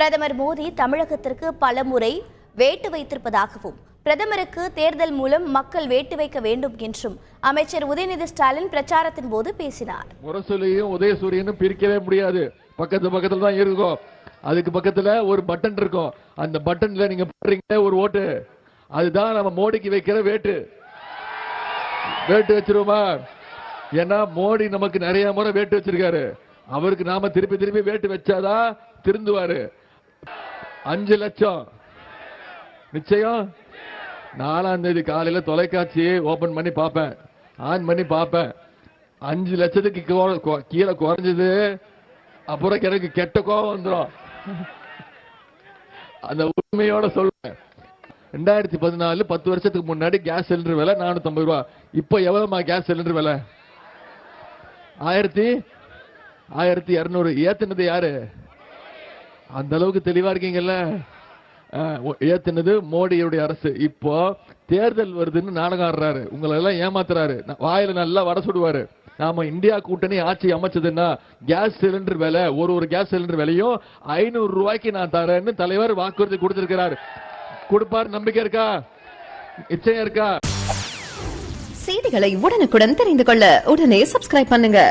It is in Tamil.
பிரதமர் மோடி தமிழகத்திற்கு பலமுறை வேட்டு வைத்திருப்பதாகவும் பிரதமருக்கு தேர்தல் மூலம் மக்கள் வேட்டு வைக்க வேண்டும் என்றும் அமைச்சர் உதயநிதி ஸ்டாலின் பிரச்சாரத்தின் போது பேசினார். முரசொலியும் உதயசூரியனும் பிரிக்கவே முடியாது, பக்கத்துல தான் இருக்கும். அதுக்கு பக்கத்துல ஒரு பட்டன் இருக்கும், அந்த பட்டன்ல நீங்க போடுறீங்க ஒரு ஓட்டு, அதுதான் நம்ம மோடிக்கு வைக்கிற வேட்டு. வேட்டு வச்சிருவோமா? ஏன்னா மோடி நமக்கு நிறைய முறை வேட்டு வச்சிருக்காரு, அவருக்கு நாம திருப்பி திருப்பி வேட்டு வச்சாதான் திருந்துவாரு. 5 லட்சம் நிச்சயம். 4ஆம் தேதி காலையில தொலைக்காட்சி ஓபன் பண்ணி பார்ப்பேன், ஆன் பண்ணி பார்ப்பேன். 5 லட்சத்துக்கு கீழே குறைஞ்சது அப்புறம் எனக்கு கெட்ட கோபம் வந்துடும். அந்த உண்மையோட சொல்றேன். 2014 10 வருஷத்துக்கு முன்னாடி கேஸ் சிலிண்டர் விலை 450 ரூபாய். இப்போ எவ்வளவுமா கேஸ் சிலிண்டர் விலை? 1200. ஏத்துனது யாரு? அந்த அளவுக்கு தெளிவா இருக்கீங்கல்ல. ஏத்துனது மோடியுடைய அரசு. இப்போ தேர்தல் வருதுன்னு நாடகம் ஆடுறாரு, உங்களை எல்லாம் ஏமாத்துறாரு, வாயில நல்லா வட சுடுவாரு. நாம இந்தியா கூட்டணி ஆட்சி அமைச்சதுன்னா கேஸ் சிலிண்டர் விலை, ஒரு கேஸ் சிலிண்டர் விலையும் 500 ரூபாய்க்கு நான் தரேன்னு தலைவர் வாக்குறுதி கொடுத்திருக்கிறார். கொடுப்பார், நம்பிக்கை இருக்கா? நிச்சயம் இருக்கா? செய்திகளை உடனுக்குடன் தெரிந்து கொள்ள உடனே சப்ஸ்கிரைப் பண்ணுங்க.